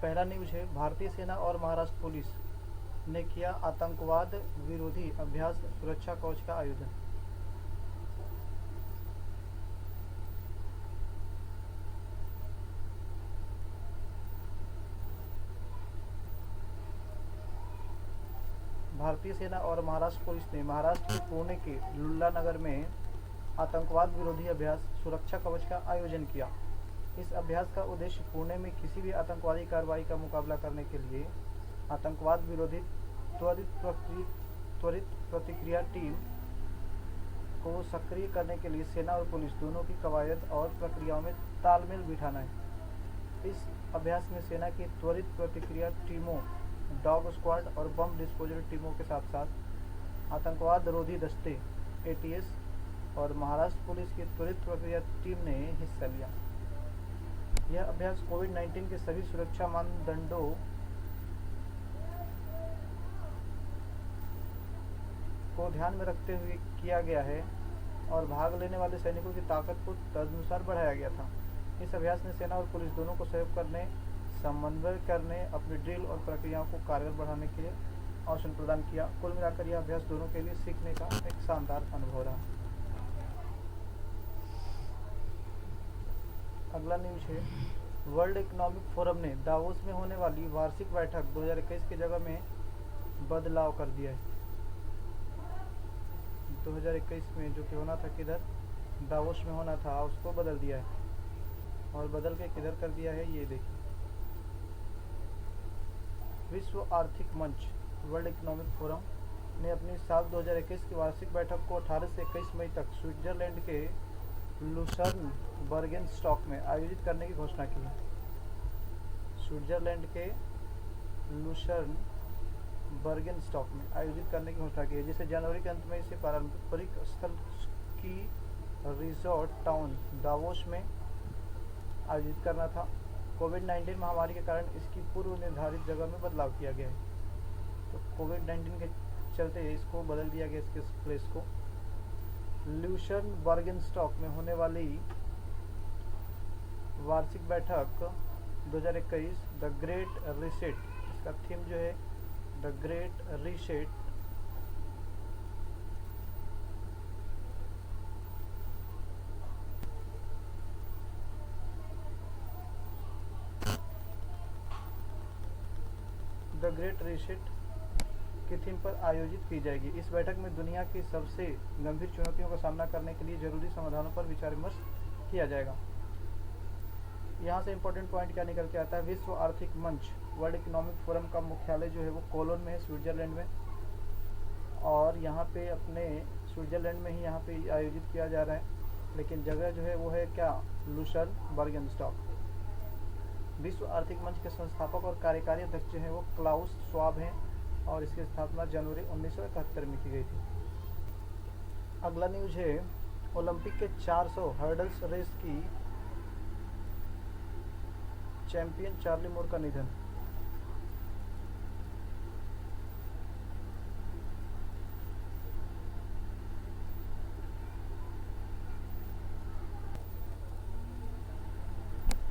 पहला न्यूज है, भारतीय सेना और महाराष्ट्र पुलिस ने किया आतंकवाद विरोधी अभ्यास सुरक्षा कवच का आयोजन। भारतीय सेना और महाराष्ट्र पुलिस ने महाराष्ट्र के पुणे के लुल्ला नगर में आतंकवाद विरोधी अभ्यास सुरक्षा कवच का आयोजन किया। इस अभ्यास का उद्देश्य पुणे में किसी भी आतंकवादी कार्रवाई का मुकाबला करने के लिए आतंकवाद विरोधी त्वरित प्रतिक्रिया टीम को सक्रिय करने के लिए सेना और पुलिस दोनों की कवायद और प्रक्रियाओं में तालमेल बिठाना है। इस अभ्यास में सेना की त्वरित प्रतिक्रिया टीमों, डॉग स्क्वाड और बम डिस्पोजल टीमों के साथ साथ आतंकवाद रोधी दस्ते एटीएस और महाराष्ट्र पुलिस की त्वरित प्रक्रिया टीम ने हिस्सा लिया। यह अभ्यास कोविड-19 के सभी सुरक्षा मानदंडों को ध्यान में रखते हुए किया गया है और भाग लेने वाले सैनिकों की ताकत को तदनुसार बढ़ाया गया था। इस अभ्यास में सेना और पुलिस दोनों को सहयोग करने, समन्वय करने, अपनी ड्रिल और प्रक्रियाओं को कारगर बढ़ाने के लिए अवसर प्रदान किया। कुल मिलाकर यह अभ्यास दोनों के लिए सीखने का एक शानदार अनुभव रहा। अगला न्यूज है, वर्ल्ड इकोनॉमिक फोरम ने दावोस में होने वाली वार्षिक बैठक 2021 की जगह में बदलाव कर दिया है। 2021 में जो कि होना था किधर, दावोस में होना था, उसको बदल दिया है। और बदल के किधर कर दिया है ये देखिए। विश्व आर्थिक मंच वर्ल्ड इकोनॉमिक फोरम ने अपनी साल 2021 की वार्षिक बैठक को 18 से 21 मई तक स्विट्जरलैंड के लुसर्न बर्गेनस्टॉक में आयोजित करने की घोषणा की है। स्विट्जरलैंड के लुसर्न बर्गेनस्टॉक में आयोजित करने की घोषणा की है, जिसे जनवरी के अंत में इसे पारंपरिक स्थल की रिजॉर्ट टाउन दावोस में आयोजित करना था। कोविड-19 महामारी के कारण इसकी पूर्व निर्धारित जगह में बदलाव किया गया है। तो कोविड-19 के चलते इसको बदल दिया गया, इसके प्लेस को। लुसर्न बर्गेनस्टॉक में होने वाली वार्षिक बैठक 2021 द ग्रेट रीसेट, इसका थीम जो है the great reset, the great reset की थीम पर आयोजित की जाएगी। इस बैठक में दुनिया की सबसे गंभीर चुनौतियों का सामना करने के लिए जरूरी समाधानों पर विचार विमर्श किया जाएगा। यहाँ से इम्पोर्टेंट पॉइंट क्या निकल के आता है, विश्व आर्थिक मंच वर्ल्ड इकोनॉमिक फोरम का मुख्यालय जो है वो कोलोन में है, स्विट्जरलैंड में। और यहाँ पे अपने स्विट्जरलैंड में ही यहाँ पे आयोजित किया जा रहा है, लेकिन जगह जो है वो है क्या, लुसर्न बर्गेनस्टॉक। विश्व आर्थिक मंच के संस्थापक और कार्यकारी अध्यक्ष जो हैं वो क्लाउस श्वाब हैं और इसकी स्थापना जनवरी 1971 में की गई थी। अगला न्यूज है, ओलंपिक के 400 हर्डल्स रेस की चैंपियन चार्ली मूर का निधन।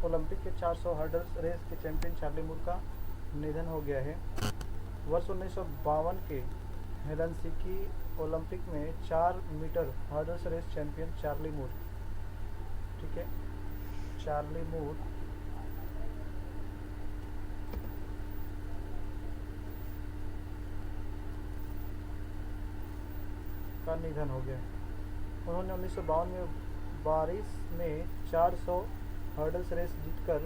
ओलंपिक के 400 हर्डल्स रेस के चैंपियन चार्ली मूर का निधन हो गया है। वर्ष 1952 के हेलसिंकी ओलंपिक में 4 metre hurdles race champion Charlie Moore, ठीक है, चार्ली मूर का निधन हो गया। उन्होंने 1952 में बारिश में 400 हर्डल्स रेस जीतकर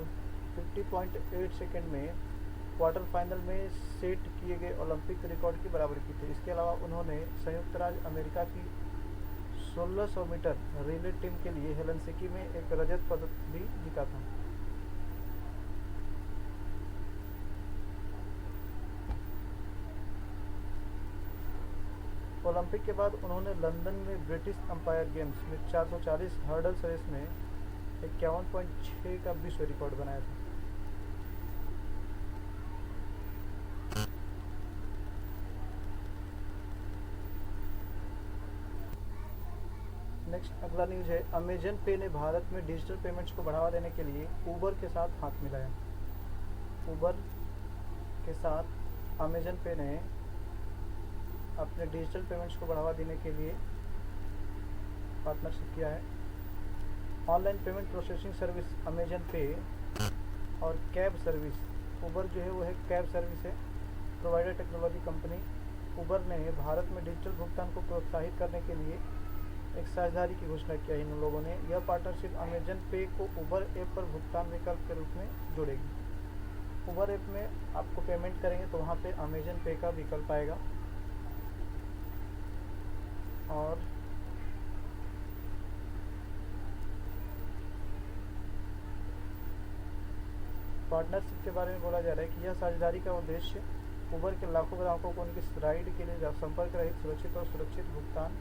50.8 सेकेंड में क्वार्टर फाइनल में सेट किए गए ओलंपिक रिकॉर्ड की बराबरी की थी। इसके अलावा उन्होंने संयुक्त राज्य अमेरिका की 1600 मीटर रिले टीम के लिए हेलसिंकी में एक रजत पदक भी जीता था। ओलंपिक के बाद उन्होंने लंदन में ब्रिटिश एम्पायर गेम्स में 440 हर्डल्स रेस में 51.6 का विश्व रिकॉर्ड बनाया था। नेक्स्ट अगला न्यूज है, अमेजन पे ने भारत में डिजिटल पेमेंट्स को बढ़ावा देने के लिए उबर के साथ हाथ मिलाया। उबर के साथ अमेजन पे ने अपने डिजिटल पेमेंट्स को बढ़ावा देने के लिए पार्टनरशिप किया है। Online payment processing service Amazon पे और कैब सर्विस, उबर जो है वो है कैब सर्विस है, प्रोवाइडर टेक्नोलॉजी कंपनी। उबर ने भारत में डिजिटल भुगतान को प्रोत्साहित करने के लिए एक साझेदारी की घोषणा किया है इन लोगों ने। यह पार्टनरशिप अमेजन पे को उबर ऐप पर भुगतान विकल्प के रूप में जोड़ेगी। उबर ऐप में आपको पेमेंट करेंगे तो वहाँ पे अमेजन पे का विकल्प आएगा। और पार्टनरशिप के बारे में बोला जा रहा है कि यह साझेदारी का उद्देश्य उबर के लाखों ग्राहकों को उनकी राइड के लिए संपर्क रहित, सुरक्षित और सुरक्षित भुगतान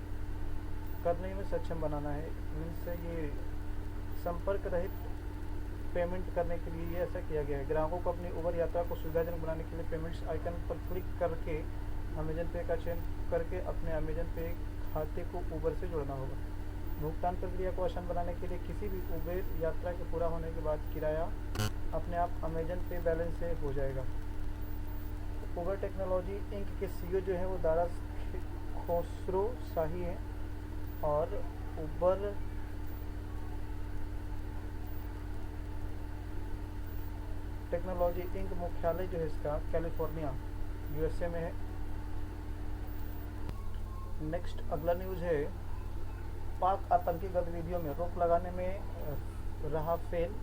करने में सक्षम बनाना है। मीन्स ये संपर्क रहित पेमेंट करने के लिए ये ऐसा किया गया है। ग्राहकों को अपनी उबर यात्रा को सुविधाजनक बनाने के लिए पेमेंट्स आइकन पर क्लिक करके अमेजन पे का चयन करके अपने अमेजन पे खाते को उबर से जोड़ना होगा। भुगतान प्रक्रिया को आसान बनाने के लिए किसी भी उबर यात्रा के पूरा होने के बाद किराया अपने आप अमेजन पे बैलेंस से हो जाएगा। उबर टेक्नोलॉजी इंक के सीईओ जो है वो दारा खोसरो शाही हैं और उबर टेक्नोलॉजी इंक मुख्यालय जो है इसका कैलिफोर्निया यूएसए में है। नेक्स्ट अगला न्यूज़ है, पाक आतंकी गतिविधियों में रोक लगाने में रहा फेल।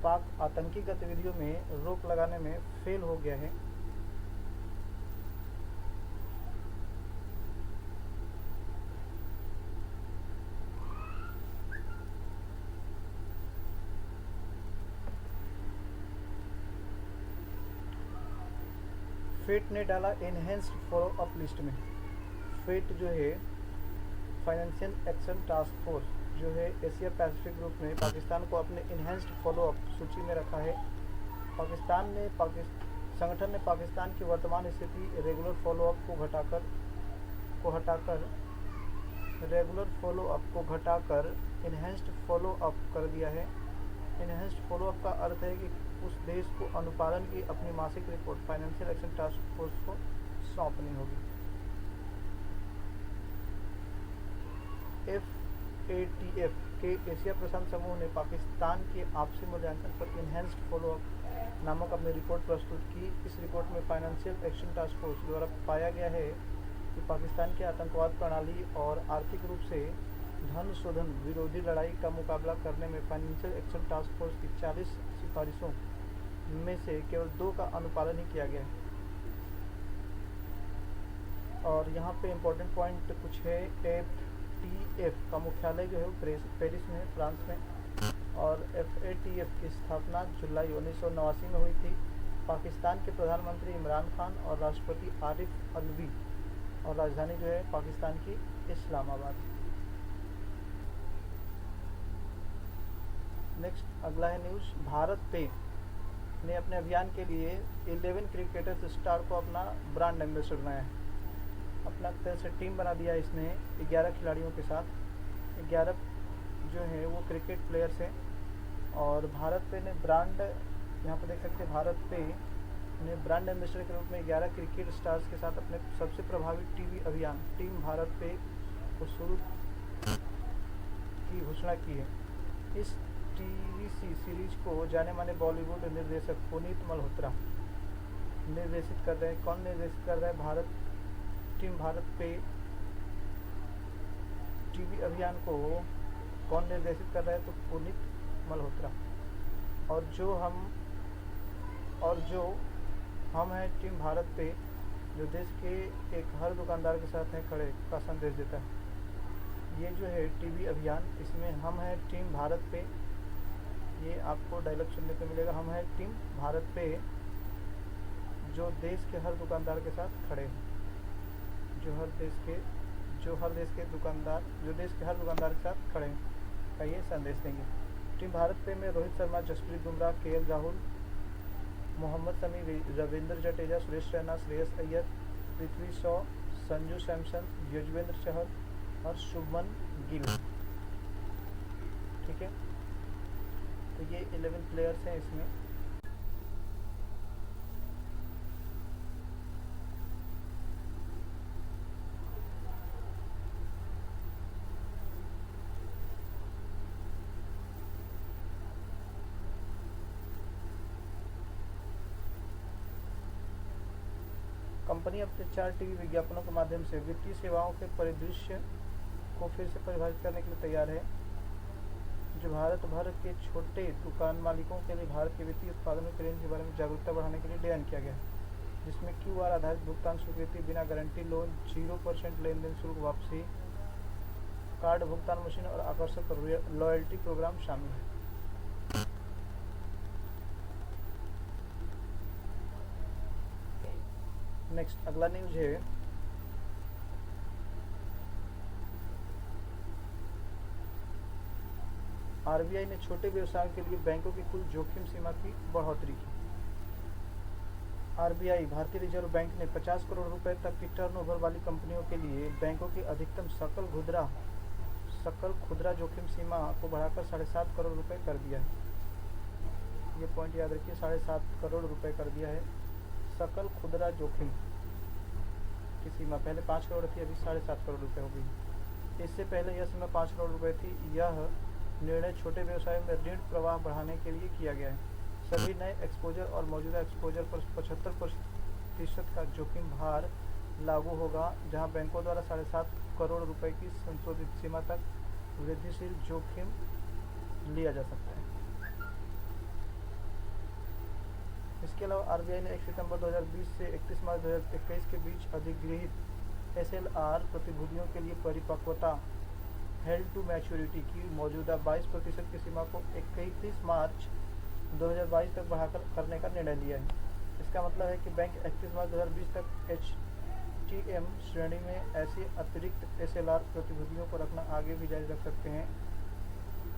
पाक आतंकी गतिविधियों में रोक लगाने में फेल हो गया है। फेट ने डाला इनहेंस्ड फॉलो अप लिस्ट में। फेट जो है फाइनेंशियल एक्शन टास्क फोर्स जो है एशिया पैसिफिक ग्रुप में पाकिस्तान को अपने इनहेंस्ड फॉलो अप सूची में रखा है। संगठन ने पाकिस्तान की वर्तमान स्थिति रेगुलर फॉलो अप को घटाकर इनहेंस्ड फॉलो अप कर दिया है। इनहेंस्ड फॉलो अप का अर्थ है कि उस देश को अनुपालन की अपनी मासिक report financial action task force को सौंपनी होगी। FATF के एशिया प्रशांत समूह ने पाकिस्तान के आपसी मूल्यांकन पर इनहेंस्ड फॉलो अप नामक अपनी रिपोर्ट प्रस्तुत की। इस रिपोर्ट में फाइनेंशियल एक्शन टास्क फोर्स द्वारा पाया गया है कि पाकिस्तान की आतंकवाद प्रणाली और आर्थिक रूप से धन शोधन विरोधी लड़ाई का मुकाबला करने में फाइनेंशियल एक्शन टास्क फोर्स की 40 सिफारिशों में से केवल 2 का अनुपालन ही किया गया है। और यहाँ पे इम्पोर्टेंट पॉइंट कुछ है। FATF का मुख्यालय जो है वो पेरिस में है, फ्रांस में। और FATF की स्थापना जुलाई 1989 में हुई थी। पाकिस्तान के प्रधानमंत्री इमरान खान और राष्ट्रपति आरिफ अलवी, और राजधानी जो है पाकिस्तान की इस्लामाबाद। नेक्स्ट अगला है न्यूज़, भारत पे ने अपने अभियान के लिए 11 क्रिकेटर्स स्टार को अपना ब्रांड एम्बेसडर बनाया है। अपना तरह से टीम बना दिया इसने 11 खिलाड़ियों के साथ। 11 जो है वो क्रिकेट प्लेयर्स हैं। और भारत पे ने ब्रांड, यहाँ पर देख सकते हैं, भारत पे ने ब्रांड एम्बेसडर के रूप में 11 क्रिकेट स्टार्स के साथ अपने सबसे प्रभावी टीवी अभियान टीम भारत पे को शुरू की घोषणा की है। इस टीवीसी सीरीज को जाने माने बॉलीवुड निर्देशक पुनीत मल्होत्रा निर्देशित कर रहे हैं। कौन निर्देशित कर रहा है? टीम भारत पे टीवी अभियान को कौन निर्देशित कर रहा है? तो पुनीत मल्होत्रा। और जो हम हैं टीम भारत पे, जो देश के एक हर दुकानदार के साथ हैं खड़े का संदेश देता है। ये जो है टीवी अभियान, इसमें हम हैं टीम भारत पे, ये आपको डायलॉग सुनने को मिलेगा। हम हैं टीम भारत पे जो देश के हर दुकानदार के साथ खड़े हैं, जो देश के हर दुकानदार के साथ खड़े हैं का ये संदेश देंगे। टीम भारत पे में रोहित शर्मा, जसप्रीत बुमराह, KL राहुल, मोहम्मद शमी, रविंद्र जडेजा, सुरेश रैना, श्रेयस अय्यर, पृथ्वी शॉ, संजू सैमसन, युजवेंद्र चहल और शुभमन गिल। ठीक है, तो ये 11 प्लेयर्स हैं इसमें। कंपनी अपने 4 टीवी विज्ञापनों के माध्यम से वित्तीय सेवाओं के परिदृश्य को फिर से परिभाषित करने के लिए तैयार है, जो भारत भर के छोटे दुकान मालिकों के लिए भारत के वित्तीय उत्पादनों के रेंज के बारे में जागरूकता बढ़ाने के लिए डिजाइन किया गया है, जिसमें QR आधारित भुगतान स्वीकृति, बिना गारंटी लोन, 0% लेन-देन शुल्क वापसी, कार्ड भुगतान मशीन और आकर्षक लॉयल्टी प्रोग्राम शामिल है। नेक्स्ट अगला न्यूज है RBI ने छोटे व्यवसायों के लिए बैंकों की कुल जोखिम सीमा की बढ़ोतरी की। RBI भारतीय रिजर्व बैंक ने 50 करोड़ रुपए तक की टर्नओवर वाली कंपनियों के लिए बैंकों की अधिकतम सकल खुदरा जोखिम सीमा को बढ़ाकर 7.5 करोड़ रुपए कर दिया है। ये पॉइंट याद रखिए, 7.5 करोड़ रुपए कर दिया है सकल खुदरा जोखिम की सीमा। पहले 5 करोड़ थी, अभी 7.5 करोड़ रुपए हो गई। इससे पहले यह सीमा 5 करोड़ रुपए थी। यह निर्णय छोटे व्यवसायों में ऋण प्रवाह बढ़ाने के लिए किया गया है। सभी नए एक्सपोजर और मौजूदा एक्सपोजर पर 75% का जोखिम भार लागू होगा, जहां बैंकों द्वारा 7.5 करोड़ रुपए की संशोधित सीमा तक वृद्धिशील जोखिम लिया जा सकता है। इसके अलावा RBI ने 1 सितंबर 2020 से 31 मार्च 2021 के बीच अधिगृहित SLR प्रतिभूतियों के लिए परिपक्वता हेल्ड टू मैच्योरिटी की मौजूदा 22% की सीमा को 31 मार्च 2022 तक बढ़ाकर करने का निर्णय लिया है। इसका मतलब है कि बैंक 31 मार्च 2020 तक HTM श्रेणी में ऐसी अतिरिक्त SLR प्रतिभूतियों को रखना आगे भी जारी रख सकते हैं।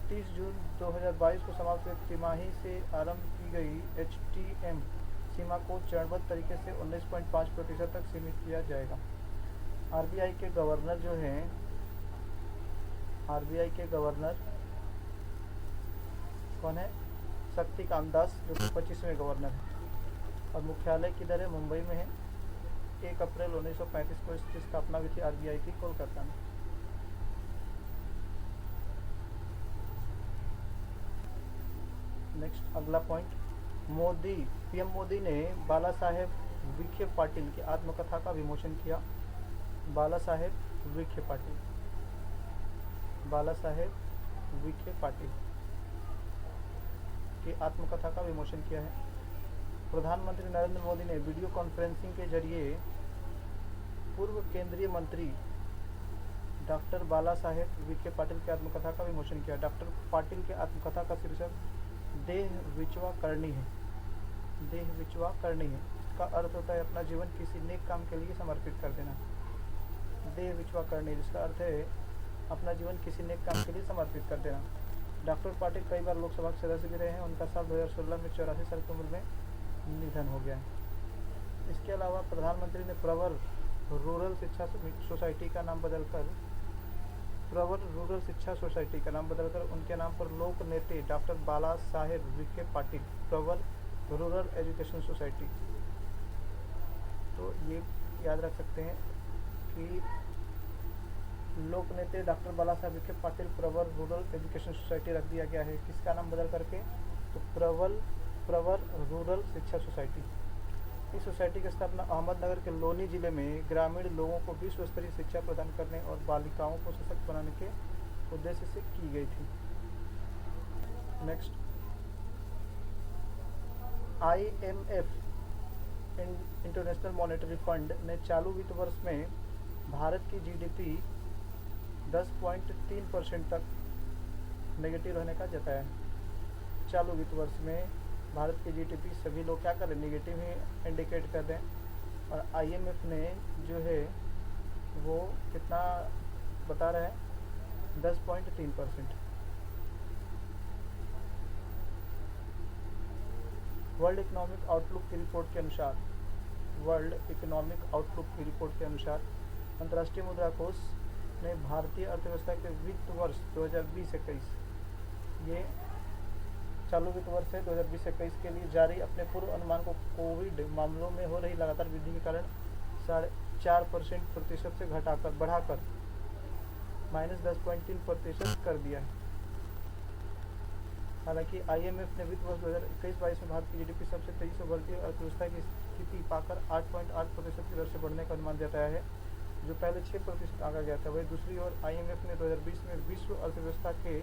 30 जून 2022 को समाप्त हुई तिमाही से आरंभ की गई HTM सीमा को चरणबद्ध तरीके से 19.5% तक सीमित किया जाएगा। RBI के गवर्नर कौन है? शक्तिकांत दास, जो कि 25वें गवर्नर है, और मुख्यालय किधर है? मुंबई में है। 1 अप्रैल 1935 को इसकी स्थापना हुई थी RBI की, कोलकाता में। नेक्स्ट अगला पॉइंट, PM मोदी ने बाला साहेब विखे पाटिल की आत्मकथा का विमोचन किया। बाला साहेब विखे पाटिल की आत्मकथा का विमोचन किया है। प्रधानमंत्री नरेंद्र मोदी ने वीडियो कॉन्फ्रेंसिंग के जरिए पूर्व केंद्रीय मंत्री डॉक्टर बाला साहेब विखे पाटिल की आत्मकथा का विमोचन किया। डॉक्टर पाटिल की आत्मकथा का शीर्षक देह विचवा करनी है। इसका अर्थ होता है अपना जीवन किसी नेक काम के लिए समर्पित कर देना। देह विचवा करनी, जिसका अर्थ है अपना जीवन किसी नेक काम के लिए समर्पित कर देना। डॉक्टर पाटिल कई बार लोकसभा के सदस्य भी रहे हैं। उनका साल 2016 में 84 साल की उम्र में निधन हो गया है। इसके अलावा प्रधानमंत्री ने प्रवर रूरल शिक्षा सोसाइटी का नाम बदलकर उनके नाम पर लोक नेता डॉक्टर बाला साहेब विखे पाटिल प्रवर रूरल एजुकेशन सोसाइटी। तो ये याद रख सकते हैं कि लोक नेता डॉक्टर बाला साहेब विखे पाटिल प्रवर रूरल एजुकेशन सोसाइटी रख दिया गया है। किसका नाम बदल करके? तो प्रवर रूरल शिक्षा सोसाइटी। इस सोसाइटी की स्थापना अहमदनगर के लोनी जिले में ग्रामीण लोगों को विश्व स्तरीय शिक्षा प्रदान करने और बालिकाओं को सशक्त बनाने के उद्देश्य से की गई थी। Next, IMF international monetary fund ने चालू वित्त वर्ष में भारत की GDP 10.3% तक नेगेटिव रहने का जताया है। चालू वित्त वर्ष में भारत की GDP सभी लोग क्या करें? नेगेटिव ही इंडिकेट कर दें। और IMF ने जो है वो कितना बता रहा है? 10.3%। वर्ल्ड इकोनॉमिक आउटलुक की रिपोर्ट के अनुसार अंतर्राष्ट्रीय मुद्रा कोष ने भारतीय अर्थव्यवस्था के वित्त वर्ष 2020-21 ये चालू वित्त वर्ष है 2020-21 के लिए जारी अपने पूर्व अनुमान को कोविड मामलों में हो रही लगातार वृद्धि के कारण 4% से बढ़ाकर -10.3% कर दिया है। हालांकि आईएमएफ ने वित्त वर्ष 2021-22 में भारत की जीडीपी सबसे तेजी से बढ़ती अर्थव्यवस्था की स्थिति पाकर 8.8% की दर से बढ़ने का अनुमान जताया है, जो पहले 6% आंका गया था। वहीं दूसरी ओर आईएमएफ ने 2020 में विश्व अर्थव्यवस्था के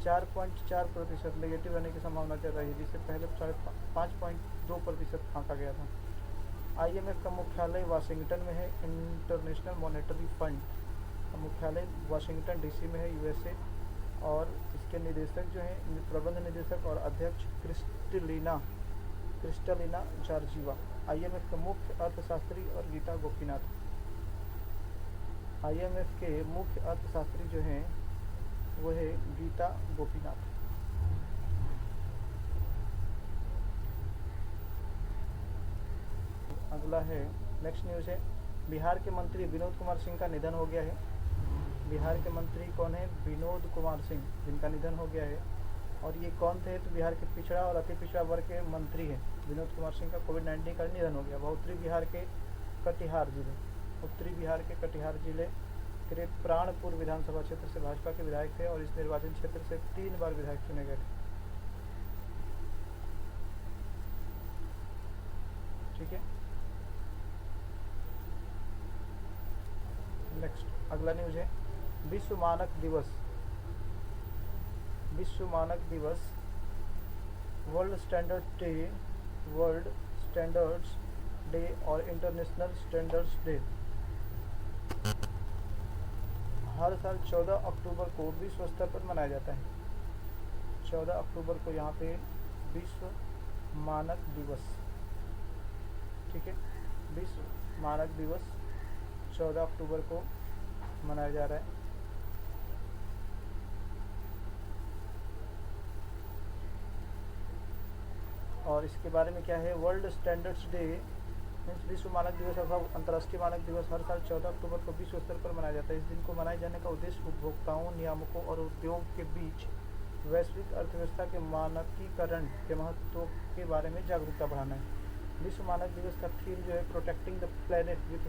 4.4% नेगेटिव रहने की संभावना जताई है, जिसे पहले 5.2% आंका गया था। आईएमएफ का मुख्यालय वाशिंगटन में है। इंटरनेशनल मॉनेटरी फंड का मुख्यालय वाशिंगटन डीसी में है, यूएसए, और इसके निदेशक जो हैं प्रबंध निदेशक और अध्यक्ष क्रिस्टलिना जॉर्जीवा। आईएमएफ के मुख्य अर्थशास्त्री और गीता गोपीनाथ। आईएमएफ के मुख्य अर्थशास्त्री जो हैं वो है गीता गोपीनाथ। अगला है, नेक्स्ट न्यूज़ है, बिहार के मंत्री विनोद कुमार सिंह का निधन हो गया है। बिहार के मंत्री कौन है? विनोद कुमार सिंह, जिनका निधन हो गया है। और ये कौन थे? तो बिहार के पिछड़ा और अति पिछड़ा वर्ग के मंत्री हैं। विनोद कुमार सिंह का कोविड-19 का निधन हो गया। वह उत्तरी बिहार के कटिहार जिले के प्राणपुर विधानसभा क्षेत्र से भाजपा के विधायक थे और इस निर्वाचन क्षेत्र से 3 बार विधायक चुने गए थे। ठीक है, नेक्स्ट अगला न्यूज़ है, विश्व मानक दिवस, वर्ल्ड स्टैंडर्ड्स डे और इंटरनेशनल स्टैंडर्ड्स डे हर साल 14 अक्टूबर को विश्व स्तर पर मनाया जाता है। 14 अक्टूबर को यहाँ पे विश्व मानक दिवस, ठीक है, विश्व मानक दिवस 14 अक्टूबर को मनाया जा रहा है। और इसके बारे में क्या है, वर्ल्ड स्टैंडर्ड्स डे मीन्स विश्व मानक दिवस अथवा अंतर्राष्ट्रीय मानक दिवस हर साल 14 अक्टूबर को विश्व स्तर पर मनाया जाता है। इस दिन को मनाए जाने का उद्देश्य उपभोक्ताओं, नियामकों और उद्योग के बीच वैश्विक अर्थव्यवस्था के मानकीकरण के महत्व के बारे में जागरूकता बढ़ाना है। विश्व मानक दिवस का थीम जो है protecting the planet with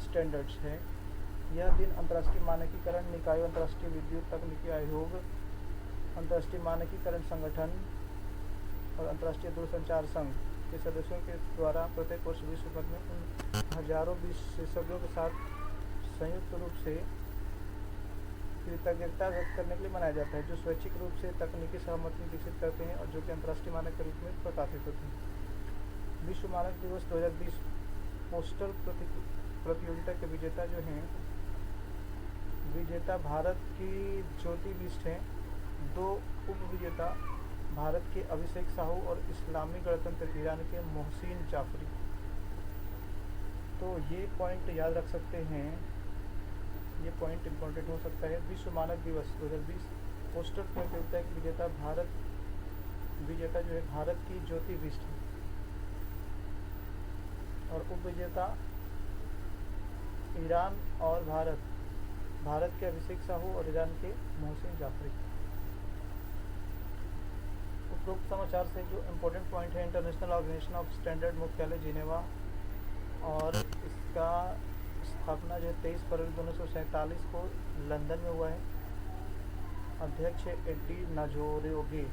standards है। यह दिन अंतर्राष्ट्रीय मानकीकरण निकायों, अंतर्राष्ट्रीय विद्युत तकनीकी आयोग, अंतर्राष्ट्रीय मानकीकरण संगठन और अंतर्राष्ट्रीय दूरसंचार संघ के सदस्यों के द्वारा प्रत्येक वर्ष विश्व भर में उन हजारों विशेषज्ञों के साथ संयुक्त रूप से कृतज्ञता व्यक्त करने के लिए मनाया जाता है, जो स्वैच्छिक रूप से तकनीकी सहमति विकसित करते हैं और जो कि अंतर्राष्ट्रीय मानक के रूप में प्रकाशित होते हैं। विश्व मानक दिवस 2020 पोस्टर प्रतियोगिता के विजेता जो हैं, विजेता भारत की ज्योति बिष्ट हैं। 2 उप विजेता भारत के अभिषेक साहू और इस्लामी गणतंत्र ईरान के मोहसिन जाफरी। तो ये पॉइंट याद रख सकते हैं, ये पॉइंट इम्पोर्टेंट हो सकता है। विश्व मानक दिवस 2020 पोस्टर प्रतियोगिता के विजेता जो है भारत की ज्योति बिष्ट है और उप विजेता ईरान और भारत के अभिषेक साहू और ईरान के मोहसिन जाफरी। उपरोक्त समाचार से जो इम्पोर्टेंट पॉइंट है, इंटरनेशनल ऑर्गेनाइजेशन ऑफ स्टैंडर्ड मुख्यालय जिनेवा और इसका स्थापना जो है 23 फरवरी 1947 को लंदन में हुआ है। अध्यक्ष है एडी नजोरोगे।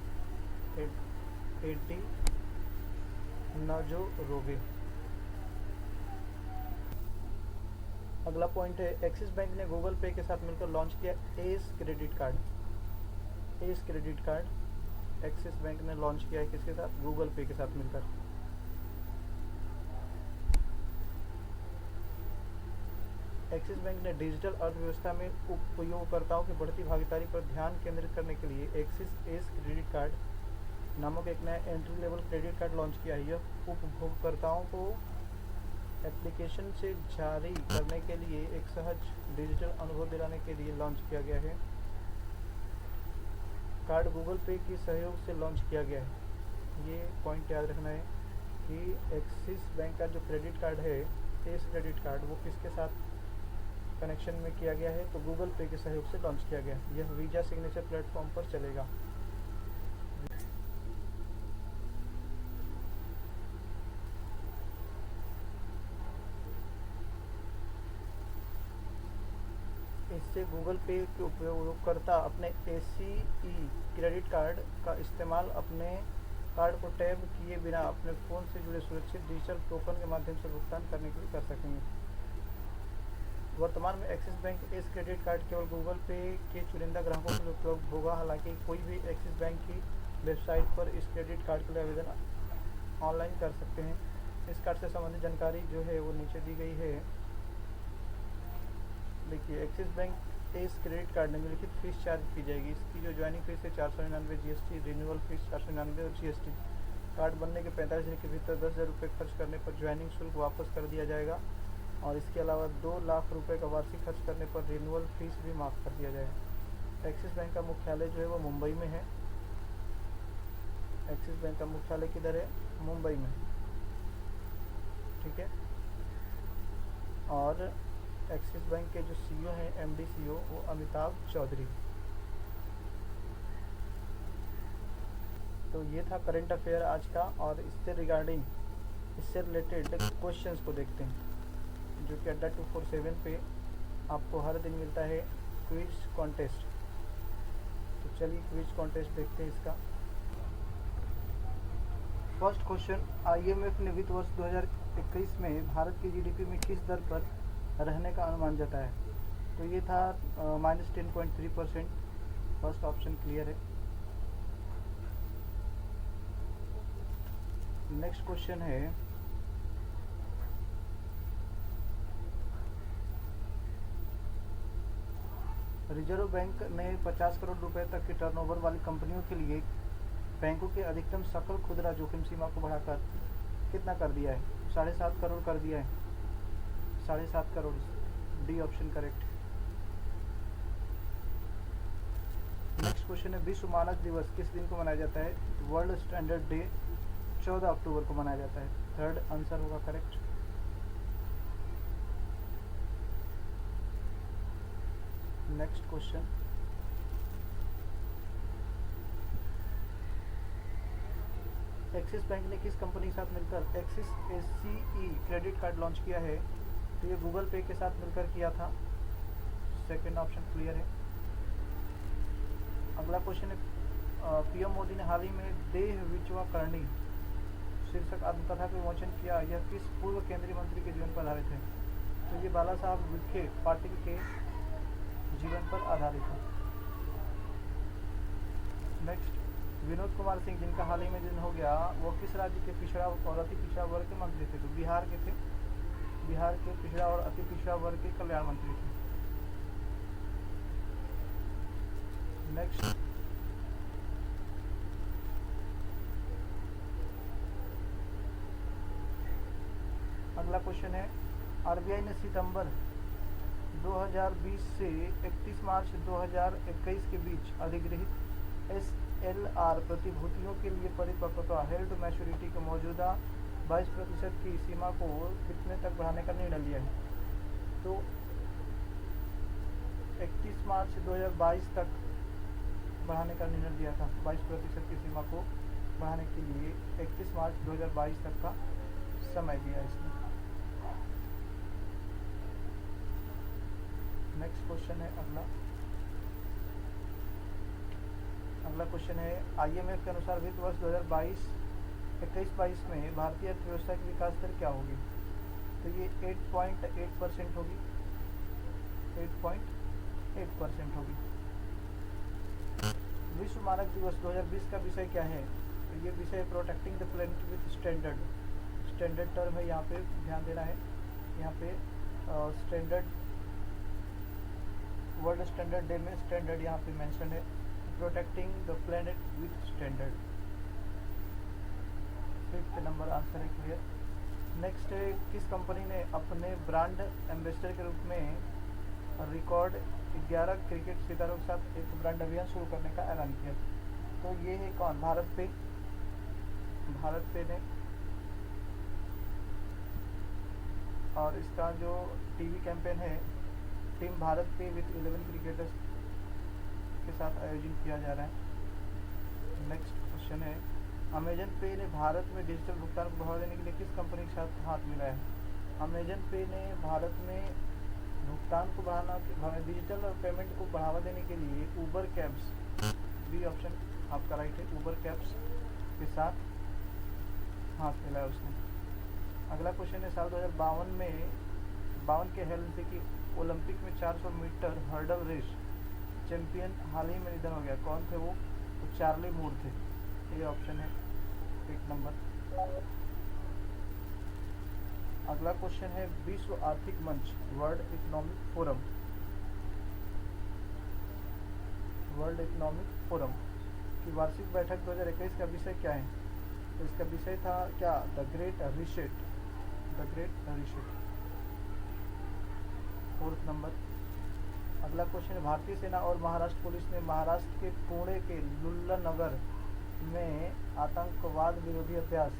अगला पॉइंट है, एक्सिस बैंक ने गूगल पे के साथ मिलकर लॉन्च किया S credit card. Axis bank ने लॉन्च किया है किसके साथ? गूगल पे के साथ मिलकर। एक्सिस बैंक ने डिजिटल अर्थव्यवस्था में उपयोगकर्ताओं की बढ़ती भागीदारी पर ध्यान केंद्रित करने के लिए एक्सिस एस क्रेडिट कार्ड नामक एक नया entry level credit card launch किया है। यह उपभोक्ताओं को एप्लीकेशन से जारी करने के लिए एक सहज डिजिटल अनुभव दिलाने के लिए लॉन्च किया गया है। कार्ड गूगल पे की सहयोग से लॉन्च किया गया है। ये पॉइंट याद रखना है कि एक्सिस बैंक का जो क्रेडिट कार्ड है, एस क्रेडिट कार्ड, वो किसके साथ कनेक्शन में किया गया है? तो गूगल पे के सहयोग से लॉन्च किया गया है। यह वीज़ा सिग्नेचर प्लेटफॉर्म पर चलेगा। इससे गूगल पे के उपयोगकर्ता अपने ACE क्रेडिट कार्ड का इस्तेमाल अपने कार्ड को टैब किए बिना अपने फ़ोन से जुड़े सुरक्षित डिजिटल टोकन के माध्यम से भुगतान करने के लिए कर सकेंगे। वर्तमान में axis bank S credit card केवल गूगल पे के चुनिंदा ग्राहकों के लिए उपलब्ध होगा। हालांकि कोई भी एक्सिस बैंक की वेबसाइट पर इस क्रेडिट कार्ड के लिए आवेदन ऑनलाइन कर सकते हैं। इस कार्ड से संबंधित जानकारी जो है वो नीचे दी गई है। देखिए, axis bank S credit card निम्नलिखित फीस चार्ज की जाएगी। इसकी जो ज्वाइनिंग फीस है 499 GST, रिन्यूअल फीस 499 और GST। कार्ड बनने के 45 दिन के भीतर 10,000 रुपये खर्च करने पर ज्वाइनिंग शुल्क वापस कर दिया जाएगा और इसके अलावा 2 लाख रुपये का वार्षिक खर्च करने पर रिन्यूअल फीस भी माफ़ कर दिया जाएगा। एक्सिस बैंक का मुख्यालय जो है वो मुंबई में है। एक्सिस बैंक का मुख्यालय किधर है? मुंबई में, ठीक है। और एक्सिस बैंक के जो CEO हैं, MD CEO, वो अमिताभ चौधरी। तो ये था करंट अफेयर आज का, और इससे रिलेटेड क्वेश्चंस को देखते हैं, जो कि अड्डा 247 पे आपको हर दिन मिलता है क्विज कॉन्टेस्ट। तो चलिए क्विज कॉन्टेस्ट देखते हैं इसका। फर्स्ट क्वेश्चन, IMF ने वित्त वर्ष 2021 में भारत की GDP में किस दर पर रहने का अनुमान जताया? तो ये था -10.3%। फर्स्ट ऑप्शन क्लियर है। नेक्स्ट क्वेश्चन है, रिजर्व बैंक ने 50 करोड़ रुपए तक की टर्नओवर वाली कंपनियों के लिए बैंकों के अधिकतम सकल खुदरा जोखिम सीमा को बढ़ाकर कितना कर दिया है? 7.5 करोड़ कर दिया है। 7.5 crore. D option correct. Next question है, विश्व मानक दिवस किस दिन को मनाया जाता है? वर्ल्ड स्टैंडर्ड डे 14 अक्टूबर को मनाया जाता है। थर्ड आंसर होगा correct. Next question, axis bank ने किस कंपनी के साथ मिलकर axis ACE credit card launch किया है? तो ये गूगल पे के साथ मिलकर किया था। सेकंड ऑप्शन क्लियर है। अगला क्वेश्चन है, PM मोदी ने हाल ही में देह विचवा करणी शीर्षक आत्मकथा का विमोचन किया। यह किस पूर्व केंद्रीय मंत्री के जीवन पर आधारित है? तो ये बाला साहब विखे पाटिल के जीवन पर आधारित है। नेक्स्ट, विनोद कुमार सिंह, जिनका हाल ही में निधन हो गया, वो किस राज्य के पिछड़ा और अति पिछड़ा वर्ग के मंत्री थे? तो बिहार के थे। बिहार के पिछड़ा और अति पिछड़ा वर्ग के कल्याण मंत्री थे। नेक्स्ट, अगला क्वेश्चन है, RBI ने सितंबर 2020 से 31 मार्च 2021 के बीच अधिग्रहित SLR प्रतिभूतियों के लिए परिपक्वता हेल्ड मैच्योरिटी के मौजूदा 22% की सीमा को कितने तक बढ़ाने का निर्णय लिया है? तो 31 मार्च 2022 तक बढ़ाने का निर्णय लिया था। 22% की सीमा को बढ़ाने के लिए 31 मार्च 2022 तक का समय दिया इसने। नेक्स्ट क्वेश्चन है अगला क्वेश्चन है, IMF के अनुसार वित्त वर्ष 2021-22 में भारतीय अर्थव्यवस्था की विकास दर क्या होगी? तो ये 8.8% होगी। 8.8% होगी। विश्व मानक दिवस 2020 का विषय क्या है? तो ये विषय protecting the planet with standard term है, यहाँ पे ध्यान देना है। यहाँ पे स्टैंडर्ड, वर्ल्ड स्टैंडर्ड डे में स्टैंडर्ड यहाँ पे मेंशन है। Protecting the planet with standard. 5th number answer है क्लियर। नेक्स्ट है, किस कंपनी ने अपने ब्रांड एम्बेसडर के रूप में रिकॉर्ड 11 क्रिकेट सितारों के साथ एक ब्रांड अभियान शुरू करने का ऐलान किया? तो ये है कौन? भारत पे ने। और इसका जो टीवी कैंपेन है, टीम भारत पे विथ 11 क्रिकेटर्स के साथ आयोजन किया जा रहा है। नेक्स्ट क्वेश्चन है, अमेजन पे ने भारत में डिजिटल भुगतान को बढ़ावा देने के लिए किस कंपनी के साथ हाथ मिलाया है? अमेजन पे ने भारत में भुगतान को बढ़ाना, डिजिटल पेमेंट को बढ़ावा देने के लिए उबर कैब्स, बी ऑप्शन आपका राइट है, उबर कैब्स के साथ हाथ मिलाया उसने। अगला क्वेश्चन है साल 2052 में 52 के हेलसिंकी ओलंपिक में 400 मीटर हर्डल रेस चैंपियन हाल ही में निधन हो गया, कौन थे वो? तो चार्ली मूर थे, ये ऑप्शन है 1 नंबर। अगला क्वेश्चन है विश्व आर्थिक मंच world economic forum, world economic forum की वार्षिक बैठक 2021 का विषय क्या है? तो इसका विषय था क्या? The great reset, the great reset, 4 number. अगला क्वेश्चन है भारतीय सेना और महाराष्ट्र पुलिस ने महाराष्ट्र के पुणे के लुल्ला नगर में आतंकवाद विरोधी अभ्यास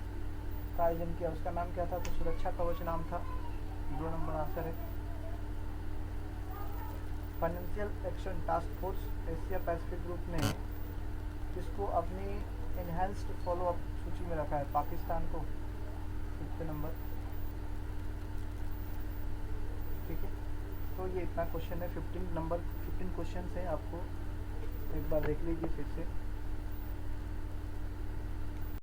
का आयोजन किया, उसका नाम क्या था? तो सुरक्षा कवच नाम था, 2 नंबर आंसर है। Financial action task force Asia Pacific group ने किसको अपनी इनहेंस्ड फॉलोअप सूची में रखा है? पाकिस्तान को, 5 नंबर। ठीक है, तो ये इतना क्वेश्चन है, 15 नंबर 15 क्वेश्चन है, आपको एक बार देख लीजिए फिर से।